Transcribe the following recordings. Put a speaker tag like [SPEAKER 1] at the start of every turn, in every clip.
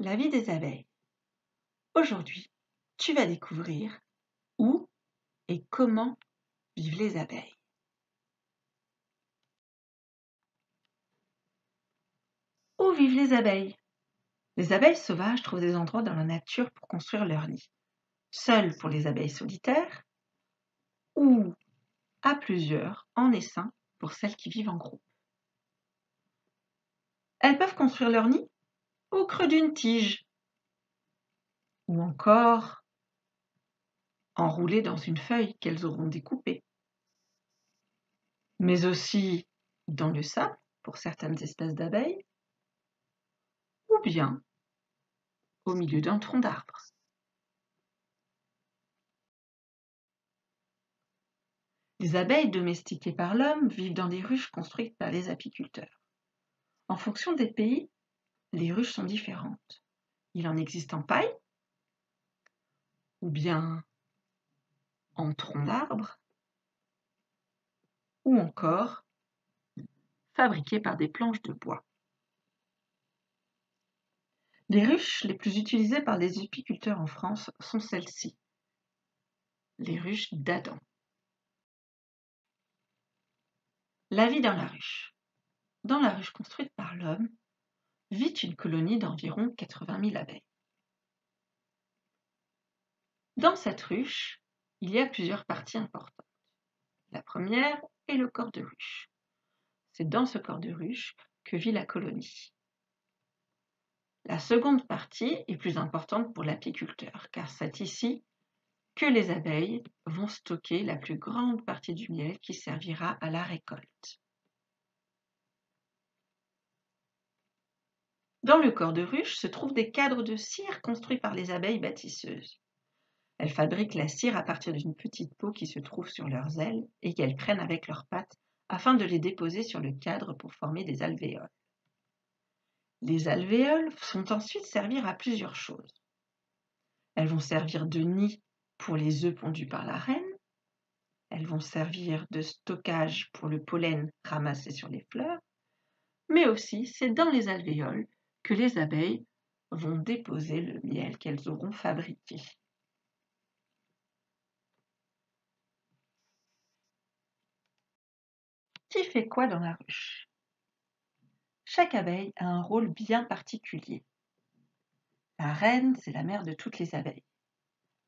[SPEAKER 1] La vie des abeilles. Aujourd'hui, tu vas découvrir où et comment vivent les abeilles. Où vivent les abeilles? Les abeilles sauvages trouvent des endroits dans la nature pour construire leur nid, seules pour les abeilles solitaires ou à plusieurs en essaim pour celles qui vivent en groupe. Elles peuvent construire leur nid au creux d'une tige ou encore enroulées dans une feuille qu'elles auront découpée, mais aussi dans le sable pour certaines espèces d'abeilles ou bien au milieu d'un tronc d'arbre. Les abeilles domestiquées par l'homme vivent dans des ruches construites par les apiculteurs. En fonction des pays, les ruches sont différentes. Il en existe en paille, ou bien en tronc d'arbre, ou encore fabriquées par des planches de bois. Les ruches les plus utilisées par les apiculteurs en France sont celles-ci, les ruches d'Adam. La vie dans la ruche. Dans la ruche construite par l'homme, vit une colonie d'environ 80 000 abeilles. Dans cette ruche, il y a plusieurs parties importantes. La première est le corps de ruche. C'est dans ce corps de ruche que vit la colonie. La seconde partie est plus importante pour l'apiculteur, car c'est ici que les abeilles vont stocker la plus grande partie du miel qui servira à la récolte. Dans le corps de ruche se trouvent des cadres de cire construits par les abeilles bâtisseuses. Elles fabriquent la cire à partir d'une petite peau qui se trouve sur leurs ailes et qu'elles prennent avec leurs pattes afin de les déposer sur le cadre pour former des alvéoles. Les alvéoles vont ensuite servir à plusieurs choses. Elles vont servir de nid pour les œufs pondus par la reine. Elles vont servir de stockage pour le pollen ramassé sur les fleurs. Mais aussi, c'est dans les alvéoles que les abeilles vont déposer le miel qu'elles auront fabriqué. Qui fait quoi dans la ruche? Chaque abeille a un rôle bien particulier. La reine, c'est la mère de toutes les abeilles.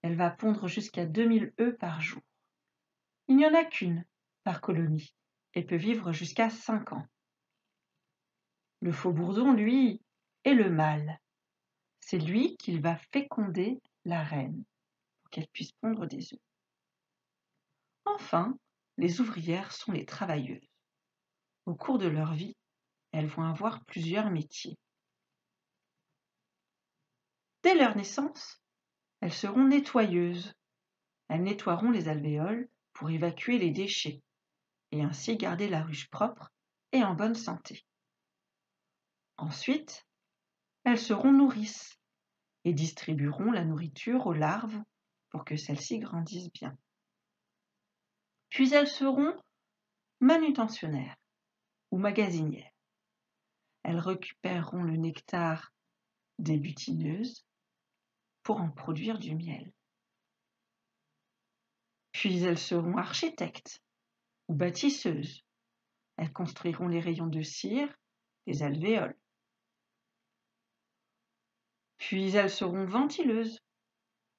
[SPEAKER 1] Elle va pondre jusqu'à 2000 œufs par jour. Il n'y en a qu'une par colonie et peut vivre jusqu'à 5 ans. Le faux-bourdon, lui, est le mâle. C'est lui qui va féconder la reine pour qu'elle puisse pondre des œufs. Enfin, les ouvrières sont les travailleuses. Au cours de leur vie, elles vont avoir plusieurs métiers. Dès leur naissance, elles seront nettoyeuses. Elles nettoieront les alvéoles pour évacuer les déchets et ainsi garder la ruche propre et en bonne santé. Ensuite, elles seront nourrices et distribueront la nourriture aux larves pour que celles-ci grandissent bien. Puis elles seront manutentionnaires ou magasinières. Elles récupéreront le nectar des butineuses pour en produire du miel. Puis elles seront architectes ou bâtisseuses. Elles construiront les rayons de cire, les alvéoles. Puis elles seront ventileuses.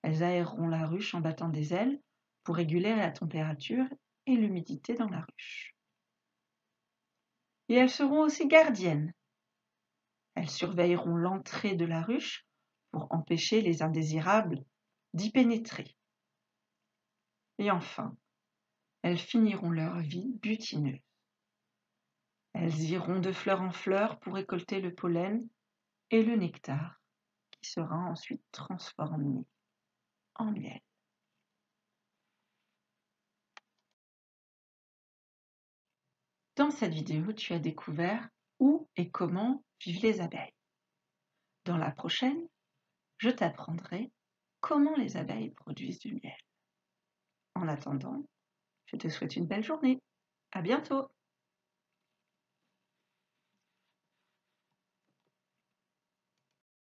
[SPEAKER 1] Elles aéreront la ruche en battant des ailes pour réguler la température et l'humidité dans la ruche. Et elles seront aussi gardiennes. Elles surveilleront l'entrée de la ruche pour empêcher les indésirables d'y pénétrer. Et enfin, elles finiront leur vie butineuses. Elles iront de fleur en fleur pour récolter le pollen et le nectar qui sera ensuite transformé en miel. Dans cette vidéo, tu as découvert où et comment vivent les abeilles. Dans la prochaine, je t'apprendrai comment les abeilles produisent du miel. En attendant, je te souhaite une belle journée. À bientôt!